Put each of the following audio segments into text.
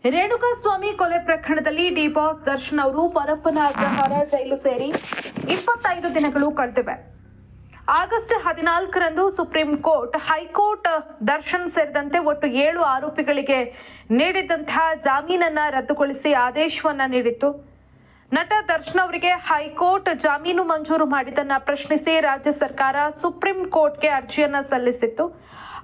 ರೇಣುಕಾಸ್ವಾಮಿ ಕೊಲೆ ಪ್ರಕರಣದಲ್ಲಿ D boss Darshan ಅವರು ಪರಪ್ಪನ ಅಗ್ರಹಾರ ಜೈಲು ಸೇರಿ 25 ದಿನಗಳು ಕಳೆದಿವೆ. ಆಗಸ್ಟ್ 14ರಂದು ಸುಪ್ರೀಂ ಕೋರ್ಟ್, ಹೈಕೋರ್ಟ್ ದರ್ಶನ್ ಸೇರಿದಂತೆ ಒಟ್ಟು 7 ಆರೋಪಿಗಳಿಗೆ ನೀಡಿದಂತಹ ಜಾಮೀನನ್ನ ರದ್ದುಗೊಳಿಸಿ ಆದೇಶವನ್ನ ನೀಡಿತ್ತು. ನಟ ದರ್ಶನ್ ಅವರಿಗೆ ಹೈಕೋರ್ಟ್ ಜಾಮೀನು ಮಂಜೂರು ಮಾಡಿದ್ದನ್ನ ಪ್ರಶ್ನಿಸಿ ರಾಜ್ಯ ಸರ್ಕಾರ ಸುಪ್ರೀಂ ಕೋರ್ಟ್ಗೆ ಅರ್ಜಿಯನ್ನ ಸಲ್ಲಿಸಿತ್ತು.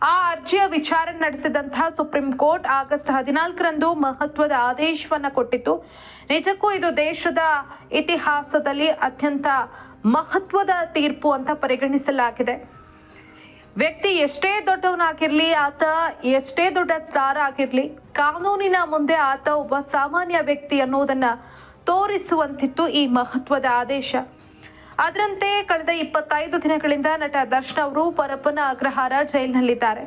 ಆ ಅರ್ಜಿಯ ವಿಚಾರಣೆ ನಡೆಸಿದಂತಹ ಸುಪ್ರೀಂ ಕೋರ್ಟ್ ಆಗಸ್ಟ್ 14ರಂದು ಮಹತ್ವದ ಆದೇಶವನ್ನ ಕೊಟ್ಟಿತ್ತು. ನಿಜಕ್ಕೂ ಇದು ದೇಶದ ಇತಿಹಾಸದಲ್ಲಿ ಅತ್ಯಂತ ಮಹತ್ವದ ತೀರ್ಪು ಅಂತ ಪರಿಗಣಿಸಲಾಗಿದೆ. ವ್ಯಕ್ತಿ ಎಷ್ಟೇ ದೊಡ್ಡವನಾಗಿರ್ಲಿ, ಆತ ಎಷ್ಟೇ ದೊಡ್ಡ ಸ್ಟಾರ್ ಆಗಿರ್ಲಿ, ಕಾನೂನಿನ ಮುಂದೆ ಆತ ಒಬ್ಬ ಸಾಮಾನ್ಯ ವ್ಯಕ್ತಿ ಅನ್ನೋದನ್ನ ತೋರಿಸುವಂತಿತ್ತು ಈ ಮಹತ್ವದ ಆದೇಶ. ಅದರಂತೆ ಕಳೆದ 25 ದಿನಗಳಿಂದ ನಟ ದರ್ಶನ್ ಅವರು ಪರಪ್ಪನ ಅಗ್ರಹಾರ ಜೈಲಿನಲ್ಲಿದ್ದಾರೆ.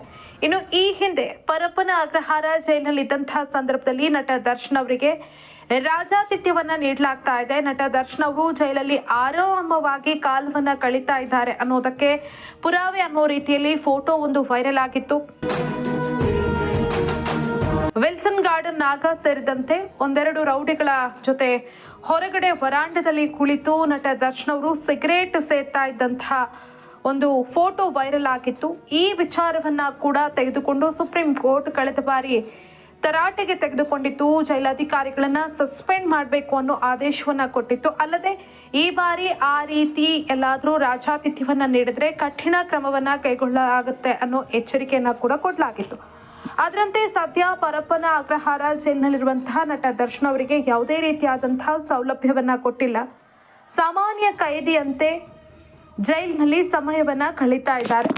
ಇನ್ನು ಈ ಹಿಂದೆ ಪರಪ್ಪನ ಅಗ್ರಹಾರ ಜೈಲಿನಲ್ಲಿದ್ದಂತಹ ಸಂದರ್ಭದಲ್ಲಿ ನಟ ದರ್ಶನ್ ಅವರಿಗೆ ರಾಜಾತಿಥ್ಯವನ್ನ ನೀಡಲಾಗ್ತಾ ಇದೆ. ನಟ ದರ್ಶನ್ ಅವರು ಜೈಲಲ್ಲಿ ಆರಾಮವಾಗಿ ಕಾಲವನ್ನ ಕಳೀತಾ ಇದ್ದಾರೆ ಅನ್ನೋದಕ್ಕೆ ಪುರಾವೆ ಅನ್ನೋ ರೀತಿಯಲ್ಲಿ ಫೋಟೋ ಒಂದು ವೈರಲ್ ಆಗಿತ್ತು. ವಿಲ್ಸನ್ ಗಾರ್ಡನ್ ನಾಗ ಸೇರಿದಂತೆ ಒಂದೆರಡು ರೌಡಿಗಳ ಜೊತೆ ಹೊರಗಡೆ ವರಾಂಡದಲ್ಲಿ ಕುಳಿತು ನಟ ದರ್ಶನ್ ಅವರು ಸಿಗರೇಟ್ ಸೇರ್ತಾ ಇದ್ದಂತಹ ಒಂದು ಫೋಟೋ ವೈರಲ್ ಆಗಿತ್ತು. ಈ ವಿಚಾರವನ್ನ ಕೂಡ ತೆಗೆದುಕೊಂಡು ಸುಪ್ರೀಂ ಕೋರ್ಟ್ ಕಳೆದ ಬಾರಿ ತರಾಟೆಗೆ ತೆಗೆದುಕೊಂಡಿತ್ತು. ಜೈಲಾಧಿಕಾರಿಗಳನ್ನ ಸಸ್ಪೆಂಡ್ ಮಾಡಬೇಕು ಅನ್ನೋ ಆದೇಶವನ್ನ ಕೊಟ್ಟಿತ್ತು. ಅಲ್ಲದೆ ಈ ಬಾರಿ ಆ ರೀತಿ ಎಲ್ಲಾದ್ರೂ ರಾಜಾತಿಥ್ಯವನ್ನ ನೀಡಿದ್ರೆ ಕಠಿಣ ಕ್ರಮವನ್ನ ಕೈಗೊಳ್ಳಲಾಗುತ್ತೆ ಅನ್ನೋ ಎಚ್ಚರಿಕೆಯನ್ನ ಕೂಡ ಕೊಡಲಾಗಿತ್ತು. ಅದರಂತೆ ಸದ್ಯ ಪರಪ್ಪನ ಅಗ್ರಹಾರ ಜೈಲಿನಲ್ಲಿರುವಂತಹ ನಟ ದರ್ಶನ್ ಅವರಿಗೆ ಯಾವುದೇ ರೀತಿಯಾದಂತಹ ಸೌಲಭ್ಯವನ್ನ ಕೊಟ್ಟಿಲ್ಲ. ಸಾಮಾನ್ಯ ಕೈದಿಯಂತೆ ಜೈಲಿನಲ್ಲಿ ಸಮಯವನ್ನ ಕಳೀತಾ ಇದ್ದಾರೆ.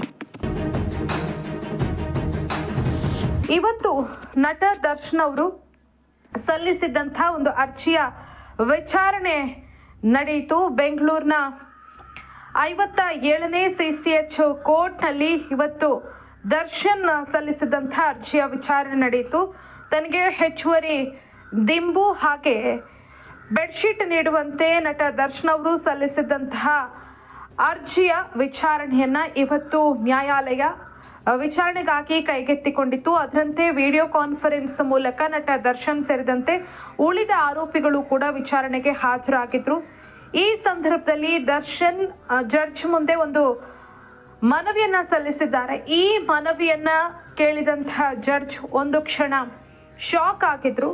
ಇವತ್ತು ನಟ ದರ್ಶನ್ ಅವರು ಸಲ್ಲಿಸಿದಂತಹ ಒಂದು ಅರ್ಜಿಯ ವಿಚಾರಣೆ ನಡೆಯಿತು. ಬೆಂಗಳೂರಿನ 57ನೇ CCH ಕೋರ್ಟ್ನಲ್ಲಿ ಇವತ್ತು ದರ್ಶನ್ ಸಲ್ಲಿಸಿದಂತಹ ಅರ್ಜಿಯ ವಿಚಾರಣೆ ನಡೆಯಿತು. ತನಗೆ ಹೆಚ್ಚುವರಿ ದಿಂಬು ಹಾಗೆ ಬೆಡ್ಶೀಟ್ ನೀಡುವಂತೆ ನಟ ದರ್ಶನ್ ಅವರು ಸಲ್ಲಿಸಿದಂತಹ ಅರ್ಜಿಯ ವಿಚಾರಣೆಯನ್ನ ಇವತ್ತು ನ್ಯಾಯಾಲಯ ವಿಚಾರಣೆಗಾಗಿ ಕೈಗೆತ್ತಿಕೊಂಡಿತ್ತು. ಅದರಂತೆ ವಿಡಿಯೋ ಕಾನ್ಫರೆನ್ಸ್ ಮೂಲಕ ನಟ ದರ್ಶನ್ ಸೇರಿದಂತೆ ಉಳಿದ ಆರೋಪಿಗಳು ಕೂಡ ವಿಚಾರಣೆಗೆ ಹಾಜರಾಗಿದ್ರು. ಈ ಸಂದರ್ಭದಲ್ಲಿ ದರ್ಶನ್ ಜಡ್ಜ್ ಮುಂದೆ ಒಂದು ಮನವಿಯನ್ನ ಸಲ್ಲಿಸಿದ್ದಾರೆ. ಈ ಮನವಿಯನ್ನ ಕೇಳಿದಂತಹ ಜಡ್ಜ್ ಒಂದು ಕ್ಷಣ ಶಾಕ್ ಆಗಿದ್ರು.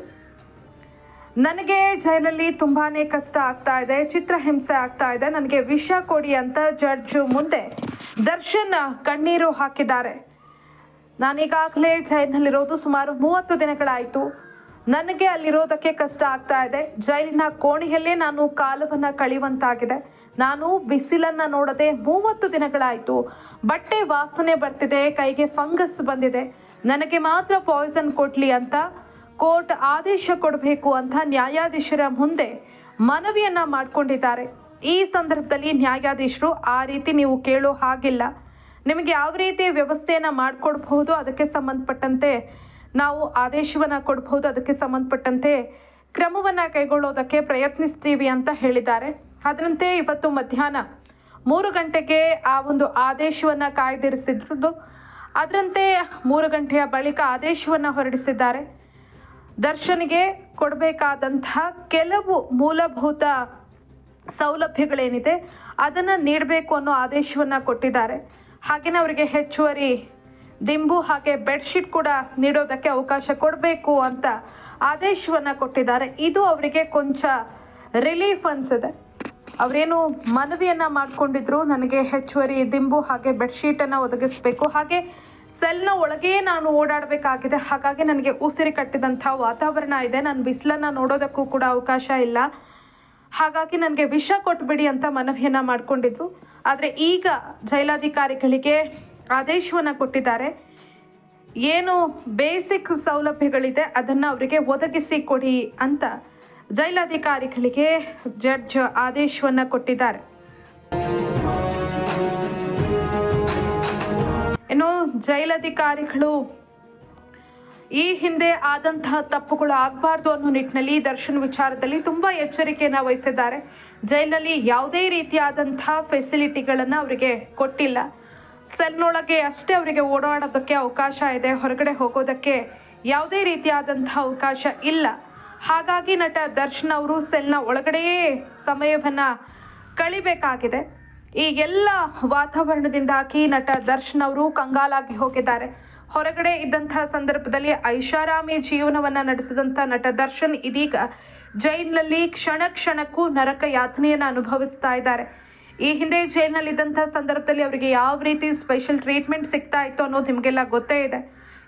ನನಗೆ ಜೈಲಲ್ಲಿ ತುಂಬಾನೇ ಕಷ್ಟ ಆಗ್ತಾ ಇದೆ, ಚಿತ್ರಹಿಂಸೆ ಆಗ್ತಾ ಇದೆ, ನನಗೆ ವಿಷ ಕೊಡಿ ಅಂತ ಜಡ್ಜ್ ಮುಂದೆ ದರ್ಶನ್ ಕಣ್ಣೀರು ಹಾಕಿದ್ದಾರೆ. ನಾನೀಗಾಗಲೇ ಜೈಲಿನಲ್ಲಿರೋದು ಸುಮಾರು 30 ದಿನಗಳಾಯ್ತು. ನನಗೆ ಅಲ್ಲಿರೋದಕ್ಕೆ ಕಷ್ಟ ಆಗ್ತಾ ಇದೆ. ಜೈಲಿನ ಕೋಣೆಯಲ್ಲೇ ನಾನು ಕಾಲವನ್ನ ಕಳೆಯುವಂತಾಗಿದೆ. ನಾನು ಬಿಸಿಲನ್ನ ನೋಡದೆ 30 ದಿನಗಳಾಯ್ತು. ಬಟ್ಟೆ ವಾಸನೆ ಬರ್ತಿದೆ, ಕೈಗೆ ಫಂಗಸ್ ಬಂದಿದೆ. ನನಗೆ ಮಾತ್ರ ಪಾಯ್ಸನ್ ಕೊಡ್ಲಿ ಅಂತ ಕೋರ್ಟ್ ಆದೇಶ ಕೊಡಬೇಕು ಅಂತ ನ್ಯಾಯಾಧೀಶರ ಮುಂದೆ ಮನವಿಯನ್ನ ಮಾಡ್ಕೊಂಡಿದ್ದಾರೆ. ಈ ಸಂದರ್ಭದಲ್ಲಿ ನ್ಯಾಯಾಧೀಶರು ಆ ರೀತಿ ನೀವು ಕೇಳೋ ಹಾಗಿಲ್ಲ, ನಿಮಗೆ ಯಾವ ರೀತಿ ವ್ಯವಸ್ಥೆಯನ್ನ ಮಾಡ್ಕೊಡ್ಬಹುದು, ಅದಕ್ಕೆ ಸಂಬಂಧಪಟ್ಟಂತೆ ನಾವು ಆದೇಶವನ್ನ ಕೊಡಬಹುದು, ಅದಕ್ಕೆ ಸಂಬಂಧಪಟ್ಟಂತೆ ಕ್ರಮವನ್ನ ಕೈಗೊಳ್ಳೋದಕ್ಕೆ ಪ್ರಯತ್ನಿಸ್ತೀವಿ ಅಂತ ಹೇಳಿದ್ದಾರೆ. ಅದರಂತೆ ಇವತ್ತು ಮಧ್ಯಾಹ್ನ 3 ಗಂಟೆಗೆ ಆ ಒಂದು ಆದೇಶವನ್ನ ಕಾಯ್ದಿರಿಸಿದ್ರು. ಅದರಂತೆ 3 ಗಂಟೆಯ ಬಳಿಕ ಆದೇಶವನ್ನ ಹೊರಡಿಸಿದ್ದಾರೆ. ದರ್ಶನ್ಗೆ ಕೊಡಬೇಕಾದಂತಹ ಕೆಲವು ಮೂಲಭೂತ ಸೌಲಭ್ಯಗಳೇನಿದೆ ಅದನ್ನ ನೀಡಬೇಕು ಅನ್ನೋ ಆದೇಶವನ್ನ ಕೊಟ್ಟಿದ್ದಾರೆ. ಹಾಗೇನೆ ಅವರಿಗೆ ಹೆಚ್ಚುವರಿ ದಿಂಬು ಹಾಗೆ ಬೆಡ್ಶೀಟ್ ಕೂಡ ನೀಡೋದಕ್ಕೆ ಅವಕಾಶ ಕೊಡಬೇಕು ಅಂತ ಆದೇಶವನ್ನ ಕೊಟ್ಟಿದ್ದಾರೆ. ಇದು ಅವರಿಗೆ ಕೊಂಚ ರಿಲೀಫ್ ಅನ್ಸಿದೆ. ಅವರೇನು ಮನವಿಯನ್ನ ಮಾಡ್ಕೊಂಡಿದ್ರು, ನನಗೆ ಹೆಚ್ಚುವರಿ ದಿಂಬು ಹಾಗೆ ಬೆಡ್ಶೀಟ್ ಅನ್ನ ಒದಗಿಸ್ಬೇಕು, ಹಾಗೆ ಸೆಲ್ನ ಒಳಗೆ ನಾನು ಓಡಾಡಬೇಕಾಗಿದೆ, ಹಾಗಾಗಿ ನನಗೆ ಉಸಿರು ಕಟ್ಟಿದಂತಹ ವಾತಾವರಣ ಇದೆ, ನಾನು ಬಿಸಿಲನ್ನ ನೋಡೋದಕ್ಕೂ ಕೂಡ ಅವಕಾಶ ಇಲ್ಲ, ಹಾಗಾಗಿ ನನಗೆ ವಿಷ ಕೊಟ್ಬಿಡಿ ಅಂತ ಮನವಿಯನ್ನ ಮಾಡ್ಕೊಂಡಿದ್ರು. ಆದ್ರೆ ಈಗ ಜೈಲಾಧಿಕಾರಿಗಳಿಗೆ ಆದೇಶವನ್ನ ಕೊಟ್ಟಿದ್ದಾರೆ. ಏನು ಬೇಸಿಕ್ ಸೌಲಭ್ಯಗಳಿದೆ ಅದನ್ನ ಅವರಿಗೆ ಒದಗಿಸಿ ಕೊಡಿ ಅಂತ ಜೈಲಾಧಿಕಾರಿಗಳಿಗೆ ಜಡ್ಜ್ ಆದೇಶವನ್ನ ಕೊಟ್ಟಿದ್ದಾರೆ. ಇನ್ನು ಜೈಲಾಧಿಕಾರಿಗಳು ಈ ಹಿಂದೆ ಆದಂತಹ ತಪ್ಪುಗಳು ಆಗಬಾರ್ದು ಅನ್ನೋ ನಿಟ್ಟಿನಲ್ಲಿ ದರ್ಶನ್ ವಿಚಾರದಲ್ಲಿ ತುಂಬಾ ಎಚ್ಚರಿಕೆಯನ್ನ ವಹಿಸಿದ್ದಾರೆ. ಜೈಲಿನಲ್ಲಿ ಯಾವುದೇ ರೀತಿಯಾದಂತಹ ಫೆಸಿಲಿಟಿಗಳನ್ನ ಅವರಿಗೆ ಕೊಟ್ಟಿಲ್ಲ. ಸೆಲ್ನೊಳಗೆ ಅಷ್ಟೇ ಅವರಿಗೆ ಓಡಾಡೋದಕ್ಕೆ ಅವಕಾಶ ಇದೆ, ಹೊರಗಡೆ ಹೋಗೋದಕ್ಕೆ ಯಾವುದೇ ರೀತಿಯಾದಂತಹ ಅವಕಾಶ ಇಲ್ಲ. ಹಾಗಾಗಿ ನಟ ದರ್ಶನ್ ಅವರು ಸೆಲ್ನ ಒಳಗಡೆಯೇ ಸಮಯವನ್ನ ಕಳಿಬೇಕಾಗಿದೆ. ಈ ಎಲ್ಲ ವಾತಾವರಣದಿಂದಾಗಿ ನಟ ದರ್ಶನ್ ಅವರು ಕಂಗಾಲಾಗಿ ಹೋಗಿದ್ದಾರೆ. ಹೊರಗಡೆ ಇದ್ದಂತಹ ಸಂದರ್ಭದಲ್ಲಿ ಐಷಾರಾಮಿ ಜೀವನವನ್ನ ನಡೆಸಿದಂತ ನಟ ದರ್ಶನ್ ಇದೀಗ ಜೈಲಿನಲ್ಲಿ ಕ್ಷಣ ಕ್ಷಣಕ್ಕೂ ನರಕ ಯಾತನೆಯನ್ನ ಅನುಭವಿಸ್ತಾ ಇದ್ದಾರೆ. ಈ ಹಿಂದೆ ಜೈಲಿನಲ್ಲಿದ್ದಂತಹ ಸಂದರ್ಭದಲ್ಲಿ ಅವರಿಗೆ ಯಾವ ರೀತಿ ಸ್ಪೆಷಲ್ ಟ್ರೀಟ್ಮೆಂಟ್ ಸಿಗ್ತಾ ಇತ್ತು ಅನ್ನೋದು ನಿಮಗೆಲ್ಲ ಗೊತ್ತೇ ಇದೆ.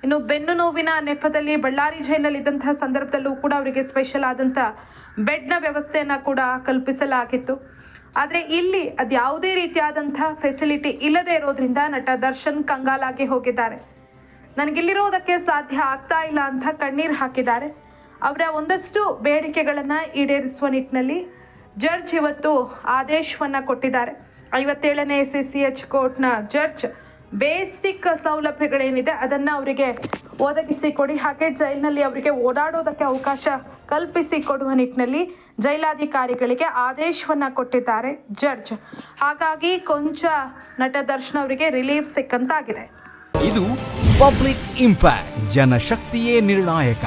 ಇನ್ನು ಬೆನ್ನು ನೋವಿನ ನೆಪದಲ್ಲಿ ಬಳ್ಳಾರಿ ಜೈಲಿನಲ್ಲಿದ್ದಂತಹ ಸಂದರ್ಭದಲ್ಲೂ ಕೂಡ ಅವರಿಗೆ ಸ್ಪೆಷಲ್ ಆದಂತ ಬೆಡ್ನ ವ್ಯವಸ್ಥೆಯನ್ನ ಕೂಡ ಕಲ್ಪಿಸಲಾಗಿತ್ತು. ಆದ್ರೆ ಇಲ್ಲಿ ಅದ್ಯಾವುದೇ ರೀತಿಯಾದಂತಹ ಫೆಸಿಲಿಟಿ ಇಲ್ಲದೆ ಇರೋದ್ರಿಂದ ನಟ ದರ್ಶನ್ ಕಂಗಾಲಾಗಿ ಹೋಗಿದ್ದಾರೆ. ನನಗಿಲ್ಲಿರೋದಕ್ಕೆ ಸಾಧ್ಯ ಆಗ್ತಾ ಇಲ್ಲ ಅಂತ ಕಣ್ಣೀರು ಹಾಕಿದ್ದಾರೆ. ಅವರ ಒಂದಷ್ಟು ಬೇಡಿಕೆಗಳನ್ನ ಈಡೇರಿಸುವ ನಿಟ್ಟಿನಲ್ಲಿ ಜಡ್ಜ್ ಇವತ್ತು ಆದೇಶವನ್ನ ಕೊಟ್ಟಿದ್ದಾರೆ. 57ನೇ CCH ಕೋರ್ಟ್ನ ಜಡ್ಜ್ ಬೇಸಿಕ್ ಸೌಲಭ್ಯಗಳೇನಿದೆ ಅದನ್ನ ಅವರಿಗೆ ಒದಗಿಸಿಕೊಡಿ, ಹಾಗೆ ಜೈಲಿನಲ್ಲಿ ಅವರಿಗೆ ಓಡಾಡೋದಕ್ಕೆ ಅವಕಾಶ ಕಲ್ಪಿಸಿ ಕೊಡುವ ನಿಟ್ಟಿನಲ್ಲಿ ಜೈಲಾಧಿಕಾರಿಗಳಿಗೆ ಆದೇಶವನ್ನ ಕೊಟ್ಟಿದ್ದಾರೆ ಜಡ್ಜ್. ಹಾಗಾಗಿ ಕೊಂಚ ನಟ ದರ್ಶನ್ ಅವರಿಗೆ ರಿಲೀಫ್ ಸಿಕ್ಕಂತಾಗಿದೆ. ಇದು ಪಬ್ಲಿಕ್ ಇಂಪ್ಯಾಕ್ಟ್, ಜನಶಕ್ತಿಯೇ ನಿರ್ಣಾಯಕ.